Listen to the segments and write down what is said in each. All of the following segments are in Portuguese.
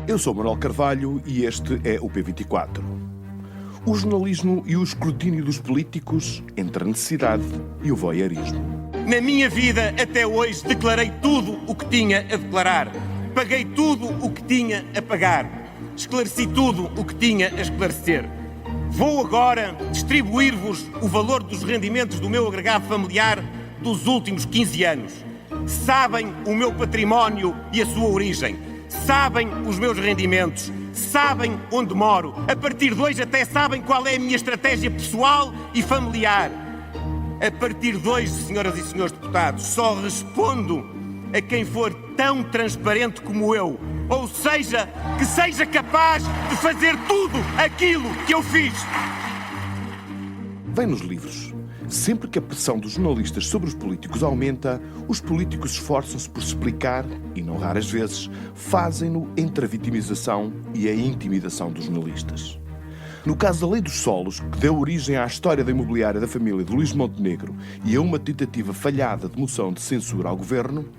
Eu sou Manuel Carvalho e este é o P24. O jornalismo e o escrutínio dos políticos entre a necessidade e o voyeurismo. Na minha vida, até hoje, declarei tudo o que tinha a declarar. Paguei tudo o que tinha a pagar. Esclareci tudo o que tinha a esclarecer. Vou agora distribuir-vos o valor dos rendimentos do meu agregado familiar dos últimos 15 anos. Sabem o meu património e a sua origem. Sabem os meus rendimentos. Sabem onde moro. A partir de hoje até sabem qual é a minha estratégia pessoal e familiar. A partir de hoje, senhoras e senhores deputados, só respondo a quem for tão transparente como eu. Ou seja, que seja capaz de fazer tudo aquilo que eu fiz. Vem nos livros. Sempre que a pressão dos jornalistas sobre os políticos aumenta, os políticos esforçam-se por se explicar e, não raras vezes, fazem-no entre a vitimização e a intimidação dos jornalistas. No caso da Lei dos Solos, que deu origem à história da imobiliária da família de Luís Montenegro e a uma tentativa falhada de moção de censura ao governo,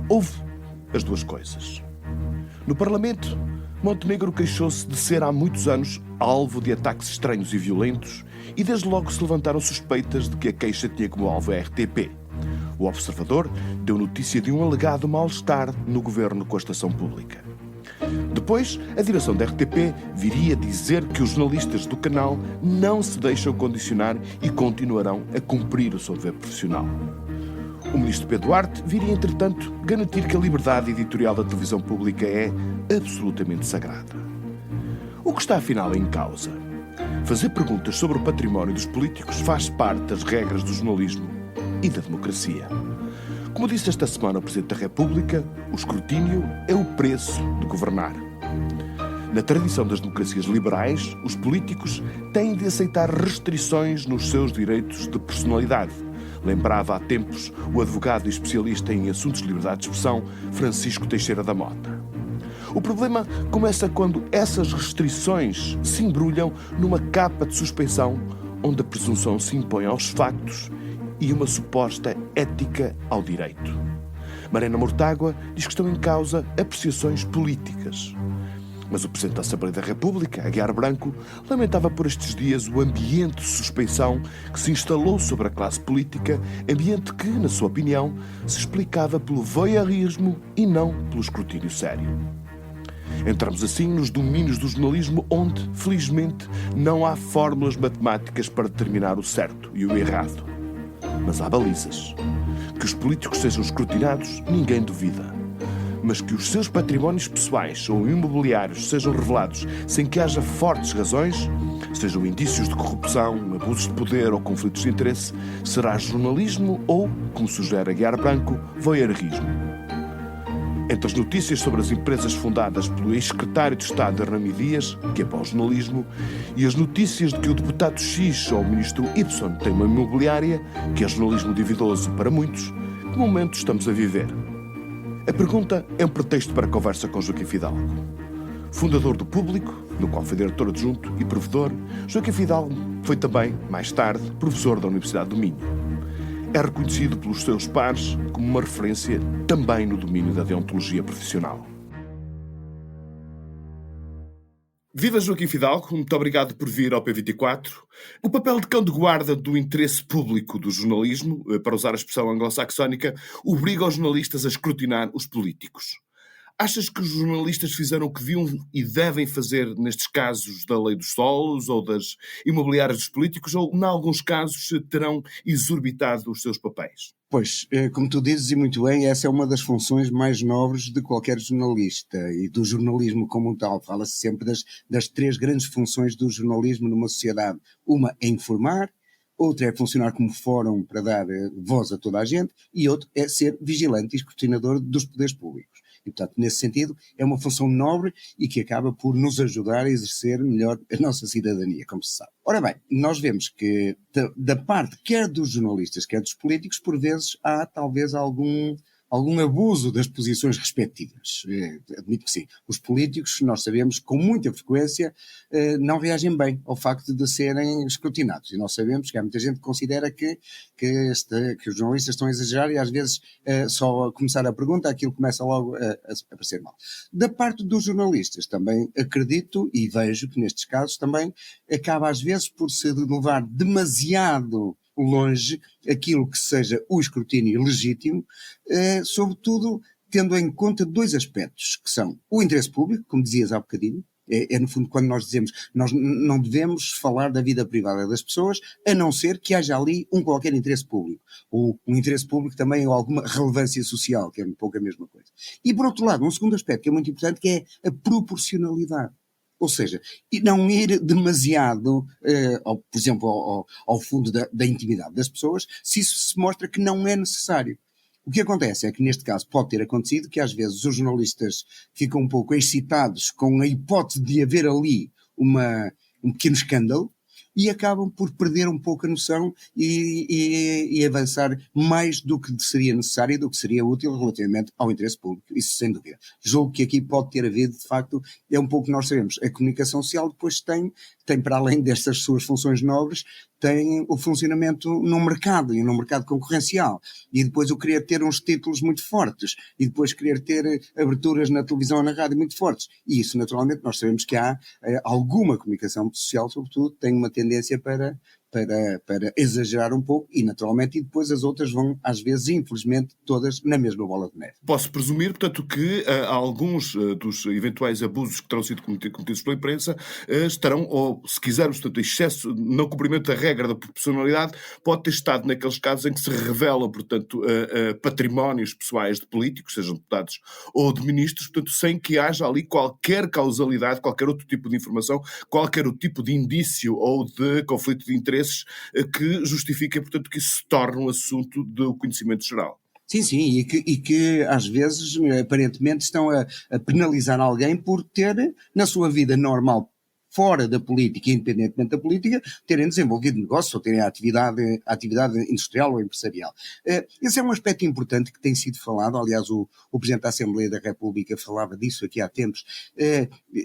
houve as duas coisas. No Parlamento, Montenegro queixou-se de ser há muitos anos alvo de ataques estranhos e violentos e desde logo se levantaram suspeitas de que a queixa tinha como alvo a RTP. O Observador deu notícia de um alegado mal-estar no governo com a estação pública. Depois, a direção da RTP viria dizer que os jornalistas do canal não se deixam condicionar e continuarão a cumprir o seu dever profissional. O ministro Pedro Duarte viria, entretanto, garantir que a liberdade editorial da televisão pública é absolutamente sagrada. O que está afinal em causa? Fazer perguntas sobre o património dos políticos faz parte das regras do jornalismo e da democracia. Como disse esta semana o Presidente da República, o escrutínio é o preço de governar. Na tradição das democracias liberais, os políticos têm de aceitar restrições nos seus direitos de personalidade. Lembrava há tempos o advogado e especialista em assuntos de liberdade de expressão, Francisco Teixeira da Mota. O problema começa quando essas restrições se embrulham numa capa de suspeição onde a presunção se impõe aos factos e uma suposta ética ao direito. Mariana Mortágua diz que estão em causa apreciações políticas. Mas o Presidente da Assembleia da República, Aguiar Branco, lamentava por estes dias o ambiente de suspeição que se instalou sobre a classe política, ambiente que, na sua opinião, se explicava pelo voyeurismo e não pelo escrutínio sério. Entramos assim nos domínios do jornalismo onde, felizmente, não há fórmulas matemáticas para determinar o certo e o errado. Mas há balizas. Que os políticos sejam escrutinados, ninguém duvida. Mas que os seus patrimónios pessoais ou imobiliários sejam revelados sem que haja fortes razões, sejam indícios de corrupção, abusos de poder ou conflitos de interesse, será jornalismo ou, como sugere Aguiar Branco, voyeurismo. Entre as notícias sobre as empresas fundadas pelo ex-secretário de Estado Hernani Dias, que é para o jornalismo, e as notícias de que o deputado X ou o ministro Y tem uma imobiliária, que é jornalismo duvidoso para muitos, que momento estamos a viver? A pergunta é um pretexto para a conversa com Joaquim Fidalgo. Fundador do Público, no qual foi diretor adjunto e provedor, Joaquim Fidalgo foi também, mais tarde, professor da Universidade do Minho. É reconhecido pelos seus pares como uma referência também no domínio da deontologia profissional. Viva Joaquim Fidalgo, muito obrigado por vir ao P24. O papel de cão de guarda do interesse público do jornalismo, para usar a expressão anglo-saxónica, obriga os jornalistas a escrutinar os políticos. Achas que os jornalistas fizeram o que deviam e devem fazer nestes casos da Lei dos Solos ou das imobiliárias dos políticos, ou, em alguns casos, terão exorbitado os seus papéis? Pois, como tu dizes e muito bem, essa é uma das funções mais nobres de qualquer jornalista e do jornalismo como um tal. Fala-se sempre das três grandes funções do jornalismo numa sociedade. Uma é informar, outra é funcionar como fórum para dar voz a toda a gente e outra é ser vigilante e escrutinador dos poderes públicos. E, portanto, nesse sentido, é uma função nobre e que acaba por nos ajudar a exercer melhor a nossa cidadania, como se sabe. Ora bem, nós vemos que da parte quer dos jornalistas, quer dos políticos, por vezes há talvez algum algum abuso das posições respectivas. Admito que sim. Os políticos, nós sabemos, com muita frequência, não reagem bem ao facto de serem escrutinados. E nós sabemos que há muita gente que considera que os jornalistas estão a exagerar e às vezes só a começar a pergunta aquilo começa logo a parecer mal. Da parte dos jornalistas também acredito e vejo que nestes casos também acaba às vezes por se levar demasiado longe aquilo que seja o escrutínio legítimo, sobretudo tendo em conta dois aspectos, que são o interesse público, como dizias há bocadinho, no fundo quando nós dizemos nós não devemos falar da vida privada das pessoas, a não ser que haja ali um qualquer interesse público, ou um interesse público também ou alguma relevância social, que é um pouco a mesma coisa. E por outro lado, um segundo aspecto que é muito importante, que é a proporcionalidade. Ou seja, e não ir demasiado, por exemplo, ao fundo da intimidade das pessoas, se isso se mostra que não é necessário. O que acontece é que neste caso pode ter acontecido que às vezes os jornalistas ficam um pouco excitados com a hipótese de haver ali um pequeno escândalo e acabam por perder um pouco a noção e avançar mais do que seria necessário e do que seria útil relativamente ao interesse público, isso sem dúvida. Julgo que aqui pode ter havido, de facto, é um pouco que nós sabemos, a comunicação social depois tem para além destas suas funções nobres, tem o funcionamento num mercado, e num mercado concorrencial, e depois o querer ter uns títulos muito fortes, e depois querer ter aberturas na televisão ou na rádio muito fortes, e isso naturalmente nós sabemos que há alguma comunicação social, sobretudo, tem uma tendência para exagerar um pouco e naturalmente, e depois as outras vão às vezes, infelizmente, todas na mesma bola de neve. Posso presumir, portanto, que alguns dos eventuais abusos que terão sido cometidos pela imprensa estarão, ou se quisermos, portanto, excesso no cumprimento da regra da proporcionalidade, pode ter estado naqueles casos em que se revelam, portanto, patrimónios pessoais de políticos, sejam deputados ou de ministros, portanto, sem que haja ali qualquer causalidade, qualquer outro tipo de informação, qualquer outro tipo de indício ou de conflito de interesses que justifiquem, portanto, que isso se torne um assunto do conhecimento geral. Sim, e que às vezes, aparentemente, estão a penalizar alguém por ter, na sua vida normal, fora da política, independentemente da política, terem desenvolvido negócios ou terem atividade industrial ou empresarial. Esse é um aspecto importante que tem sido falado, aliás o Presidente da Assembleia da República falava disso aqui há tempos.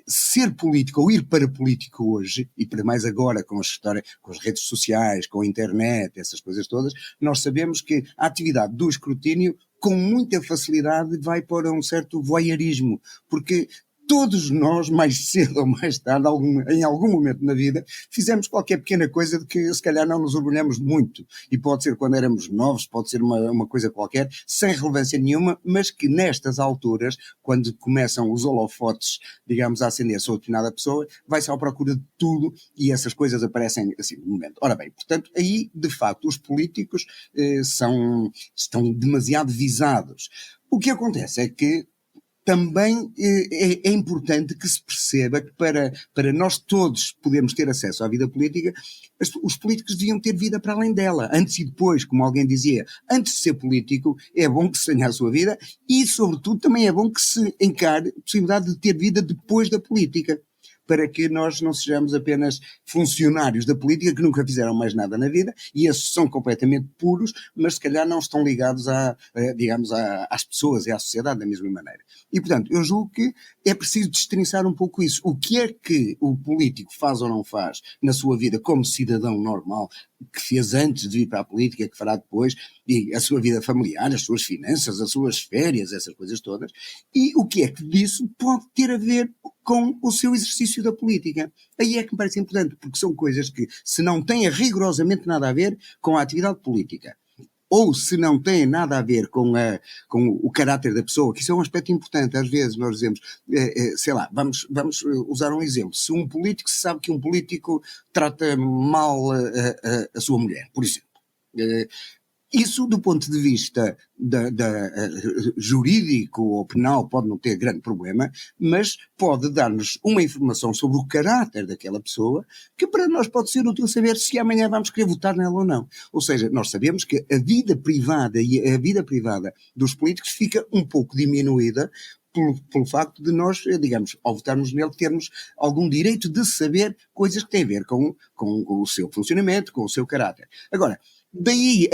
Ser político ou ir para político hoje, e para mais agora com as redes sociais, com a internet, essas coisas todas, nós sabemos que a atividade do escrutínio com muita facilidade vai para um certo voyeurismo, porque todos nós, mais cedo ou mais tarde, em algum momento na vida, fizemos qualquer pequena coisa de que se calhar não nos orgulhamos muito. E pode ser quando éramos novos, pode ser uma coisa qualquer, sem relevância nenhuma, mas que nestas alturas, quando começam os holofotes, digamos, a acender sobre determinada pessoa, vai-se à procura de tudo e essas coisas aparecem assim no momento. Ora bem, portanto, aí, de facto, os políticos estão demasiado visados. O que acontece é que também é importante que se perceba que para nós todos podermos ter acesso à vida política, os políticos deviam ter vida para além dela, antes e depois, como alguém dizia, antes de ser político é bom que se tenha a sua vida e sobretudo também é bom que se encare a possibilidade de ter vida depois da política, para que nós não sejamos apenas funcionários da política que nunca fizeram mais nada na vida, e esses são completamente puros, mas se calhar não estão ligados às pessoas e à sociedade da mesma maneira. E, portanto, eu julgo que é preciso destrinçar um pouco isso. O que é que o político faz ou não faz na sua vida como cidadão normal, que fez antes de vir para a política, que fará depois, e a sua vida familiar, as suas finanças, as suas férias, essas coisas todas, e o que é que disso pode ter a ver com o seu exercício da política. Aí é que me parece importante, porque são coisas que, se não têm rigorosamente nada a ver com a atividade política, ou se não têm nada a ver com o caráter da pessoa, que isso é um aspecto importante. Às vezes nós dizemos, sei lá, vamos usar um exemplo. Se um político, se sabe que um político trata mal a sua mulher, por exemplo. Isso, do ponto de vista jurídico ou penal, pode não ter grande problema, mas pode dar-nos uma informação sobre o caráter daquela pessoa, que para nós pode ser útil saber se amanhã vamos querer votar nela ou não. Ou seja, nós sabemos que a vida privada e a vida privada dos políticos fica um pouco diminuída pelo facto de nós, digamos, ao votarmos nele, termos algum direito de saber coisas que têm a ver com o seu funcionamento, com o seu caráter. Agora, Daí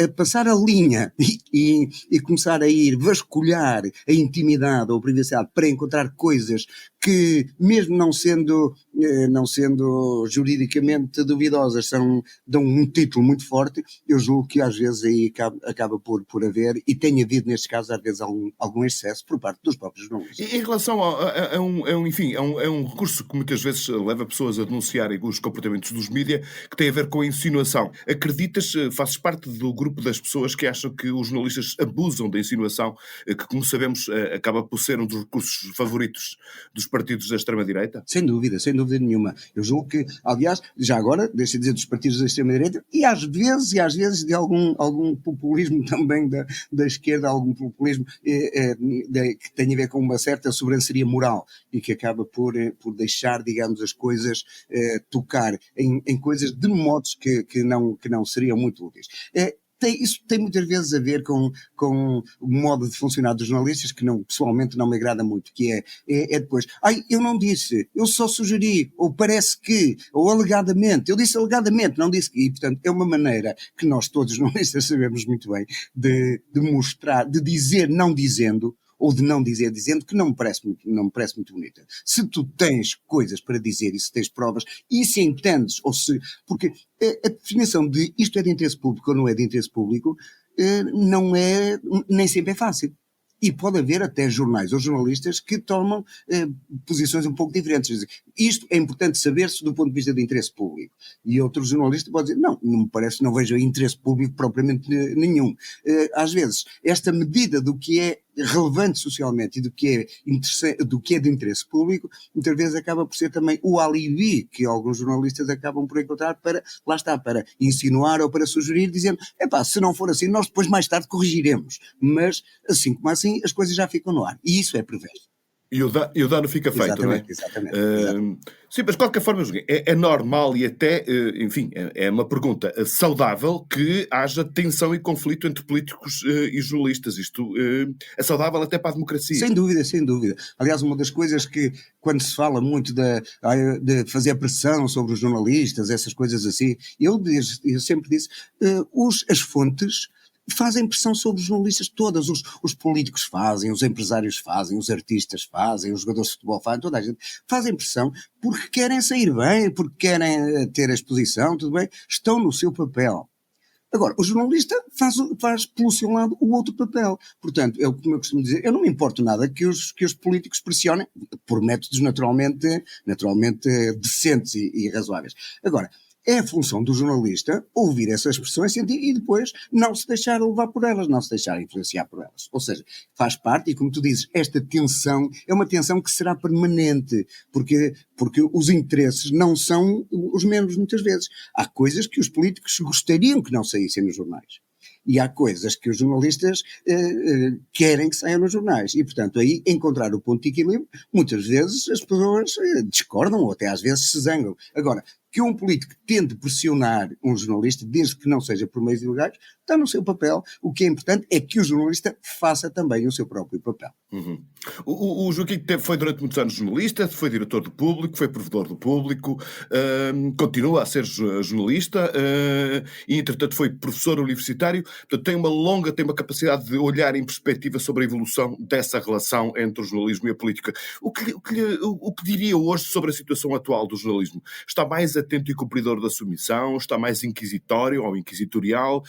a passar a linha e começar a ir vasculhar a intimidade ou a privacidade para encontrar coisas que, mesmo não sendo juridicamente duvidosas, dão um título muito forte, eu julgo que às vezes aí acaba por haver, e tem havido nestes casos às vezes algum excesso por parte dos próprios jornalistas. Em relação é um recurso que muitas vezes leva pessoas a denunciarem os comportamentos dos mídia, que tem a ver com a insinuação. Acreditas, fazes parte do grupo das pessoas que acham que os jornalistas abusam da insinuação, que, como sabemos, acaba por ser um dos recursos favoritos dos partidos da extrema-direita? Sem dúvida nenhuma. Eu julgo que, aliás, já agora, deixa de dizer dos partidos da extrema-direita, e às vezes de algum populismo também da esquerda, algum populismo que tem a ver com uma certa sobranceria moral e que acaba por deixar, digamos, as coisas tocar em coisas de modos que não seriam muito úteis. Isso tem muitas vezes a ver com o modo de funcionar dos jornalistas, que pessoalmente não me agrada muito, que é depois, eu não disse, eu só sugeri, ou parece que, ou alegadamente, eu disse alegadamente, não disse que, e portanto é uma maneira que nós todos os jornalistas sabemos muito bem de mostrar, de dizer não dizendo, ou de não dizer dizendo, que não me parece muito bonita. Se tu tens coisas para dizer e se tens provas, e se entendes, porque a definição de isto é de interesse público ou não é de interesse público, nem sempre é fácil. E pode haver até jornais ou jornalistas que tomam posições um pouco diferentes. Isto é importante saber-se do ponto de vista do interesse público. E outro jornalista pode dizer, não me parece, não vejo interesse público propriamente nenhum. Às vezes, esta medida do que é relevante socialmente e do que é de interesse público, muitas vezes acaba por ser também o alibi que alguns jornalistas acabam por encontrar para insinuar ou para sugerir, dizendo, se não for assim, nós depois mais tarde corrigiremos. Mas, assim como assim, as coisas já ficam no ar. E isso é perverso. E o dano fica feito, não é? Exatamente. Sim, mas de qualquer forma, é normal e até, enfim, é uma pergunta saudável que haja tensão e conflito entre políticos e jornalistas. Isto é saudável até para a democracia. Sem dúvida. Aliás, uma das coisas que, quando se fala muito de fazer pressão sobre os jornalistas, essas coisas assim, eu sempre disse, as fontes fazem pressão sobre os jornalistas todas, os políticos fazem, os empresários fazem, os artistas fazem, os jogadores de futebol fazem, toda a gente fazem pressão porque querem sair bem, porque querem ter a exposição, tudo bem, estão no seu papel. Agora, o jornalista faz pelo seu lado o outro papel. Portanto, como eu costumo dizer, eu não me importo nada que os políticos pressionem por métodos naturalmente decentes e razoáveis. Agora, é a função do jornalista ouvir essas expressões, sentir e depois não se deixar levar por elas, não se deixar influenciar por elas. Ou seja, faz parte, e como tu dizes, esta tensão é uma tensão que será permanente, porque os interesses não são os mesmos muitas vezes. Há coisas que os políticos gostariam que não saíssem nos jornais. E há coisas que os jornalistas querem que saiam nos jornais. E, portanto, aí encontrar o ponto de equilíbrio, muitas vezes as pessoas discordam ou até às vezes se zangam. Agora, que um político tente pressionar um jornalista, desde que não seja por meios ilegais, está no seu papel. O que é importante é que o jornalista faça também o seu próprio papel. Uhum. O Joaquim foi durante muitos anos jornalista, foi diretor do Público, foi provedor do Público, continua a ser jornalista e, entretanto, foi professor universitário. Portanto, tem uma capacidade de olhar em perspectiva sobre a evolução dessa relação entre o jornalismo e a política. O que diria hoje sobre a situação atual do jornalismo? Está mais atento e cumpridor da sua missão? Está mais inquisitório ou inquisitorial?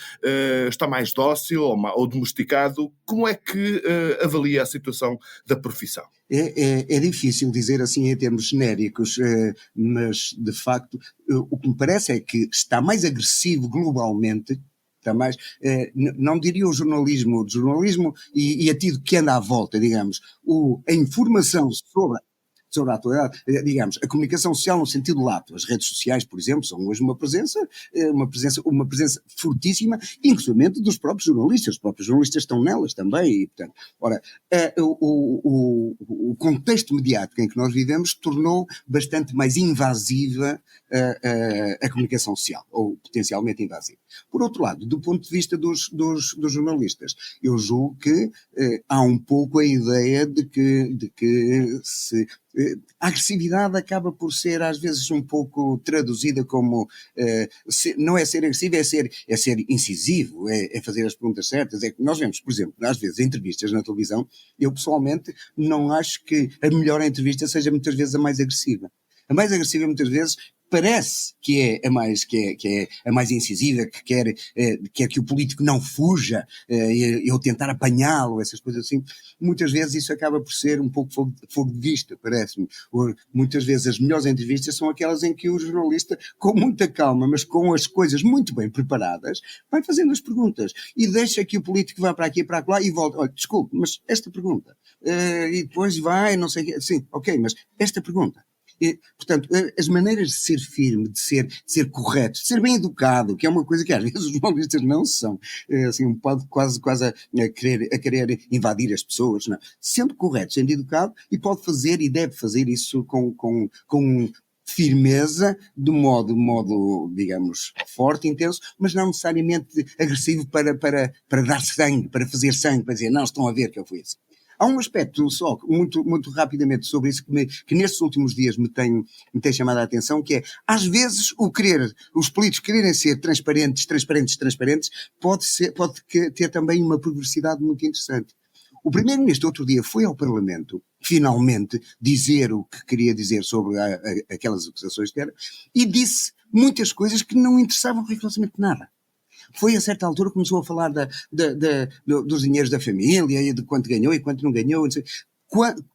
Está mais dócil ou domesticado? Como é que avalia a situação da profissão? É difícil dizer assim em termos genéricos, mas de facto o que me parece é que está mais agressivo globalmente, está mais, não diria o jornalismo e a tudo que anda à volta, digamos, a informação sobre a atualidade, digamos, a comunicação social no sentido lato. As redes sociais, por exemplo, são hoje uma presença fortíssima, inclusive dos próprios jornalistas. Os próprios jornalistas estão nelas também. E, portanto, o contexto mediático em que nós vivemos tornou bastante mais invasiva a comunicação social, ou potencialmente invasiva. Por outro lado, do ponto de vista dos jornalistas, eu julgo que há um pouco a ideia de que a agressividade acaba por ser às vezes um pouco traduzida como não é ser agressivo, é ser incisivo, é fazer as perguntas certas. É que nós vemos, por exemplo, às vezes entrevistas na televisão, eu pessoalmente não acho que a melhor entrevista seja muitas vezes a mais agressiva. A mais agressiva muitas vezes parece que é a mais incisiva, que quer que o político não fuja, eu tentar apanhá-lo, essas coisas assim. Muitas vezes isso acaba por ser um pouco fogo de vista, parece-me. Muitas vezes as melhores entrevistas são aquelas em que o jornalista, com muita calma, mas com as coisas muito bem preparadas, vai fazendo as perguntas e deixa que o político vá para aqui e para lá e volta. Olha, desculpe, mas esta pergunta. E depois vai, não sei o quê. Sim, ok, mas esta pergunta. Portanto, as maneiras de ser firme, de ser correto, de ser bem educado, que é uma coisa que às vezes os jornalistas não são, assim, pode quase a querer invadir as pessoas, não. Sempre correto, sendo educado, e pode fazer e deve fazer isso com firmeza, de modo, digamos, forte, intenso, mas não necessariamente agressivo para dar sangue, para fazer sangue, para dizer, não, estão a ver que eu fui assim. Há um aspecto só, muito rapidamente sobre isso, que nestes últimos dias me tem chamado a atenção, que é, às vezes, os políticos quererem ser transparentes, pode ter também uma perversidade muito interessante. O Primeiro-Ministro outro dia foi ao Parlamento, finalmente, dizer o que queria dizer sobre aquelas acusações que eram, e disse muitas coisas que não interessavam rigorosamente nada. Foi a certa altura começou a falar dos dinheiros da família, e de quanto ganhou e quanto não ganhou.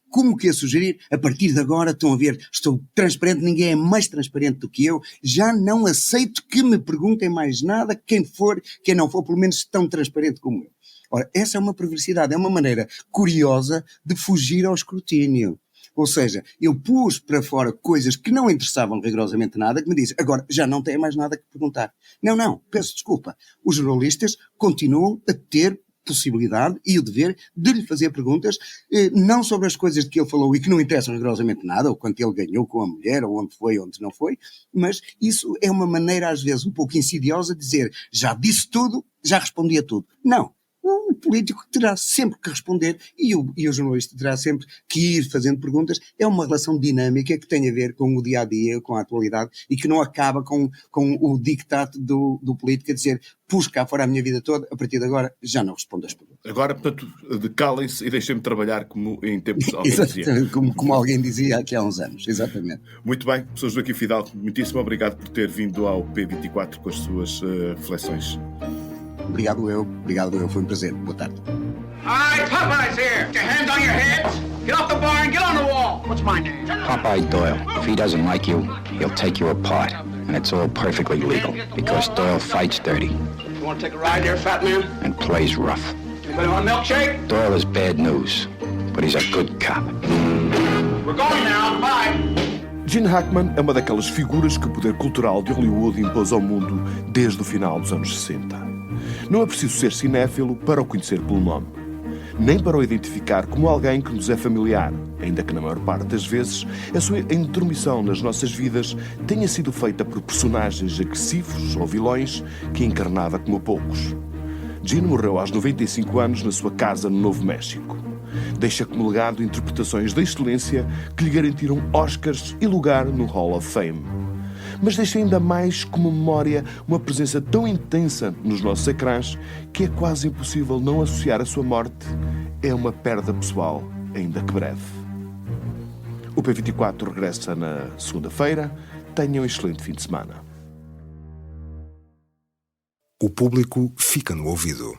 Como que ia sugerir, a partir de agora, estão a ver, estou transparente, ninguém é mais transparente do que eu, já não aceito que me perguntem mais nada, quem não for, pelo menos tão transparente como eu. Ora, essa é uma perversidade, é uma maneira curiosa de fugir ao escrutínio. Ou seja, eu pus para fora coisas que não interessavam rigorosamente nada, que me dizem, agora já não tem mais nada que perguntar. Não, peço desculpa. Os jornalistas continuam a ter possibilidade e o dever de lhe fazer perguntas, não sobre as coisas de que ele falou e que não interessam rigorosamente nada, ou quanto ele ganhou com a mulher, ou onde foi, onde não foi, mas isso é uma maneira às vezes um pouco insidiosa de dizer, já disse tudo, já respondi a tudo. Não. O político terá sempre que responder e o jornalista terá sempre que ir fazendo perguntas. É uma relação dinâmica que tem a ver com o dia-a-dia, com a atualidade e que não acaba com o dictato do político a dizer pus cá fora a minha vida toda, a partir de agora já não respondo às perguntas. Agora, portanto, calem-se e deixem-me trabalhar como em tempos de alguém dizia. Como alguém dizia aqui há uns anos, exatamente. Muito bem, professor Joaquim Fidalgo, muitíssimo obrigado por ter vindo ao P24 com as suas reflexões. Obrigado eu, foi um prazer. Boa tarde. All right, Popeye's here. Get your hands on your heads. Get off the bar and get on the wall. What's my name? Popeye Doyle. If he doesn't like you, he'll take you apart. And it's all perfectly legal, because Doyle fights dirty. You want to take a ride there, fat man? And plays rough. Anybody want a milkshake? Doyle is bad news, but he's a good cop. We're going now. Bye. Gene Hackman é uma daquelas figuras que o poder cultural de Hollywood impôs ao mundo desde o final dos anos 60. Não é preciso ser cinéfilo para o conhecer pelo nome, nem para o identificar como alguém que nos é familiar, ainda que na maior parte das vezes a sua intromissão nas nossas vidas tenha sido feita por personagens agressivos ou vilões que encarnava como poucos. Gene morreu aos 95 anos na sua casa no Novo México. Deixa como legado interpretações da excelência que lhe garantiram Oscars e lugar no Hall of Fame. Mas deixa ainda mais como memória uma presença tão intensa nos nossos ecrãs que é quase impossível não associar a sua morte a uma perda pessoal, ainda que breve. O P24 regressa na segunda-feira. Tenham um excelente fim de semana. O público fica no ouvido.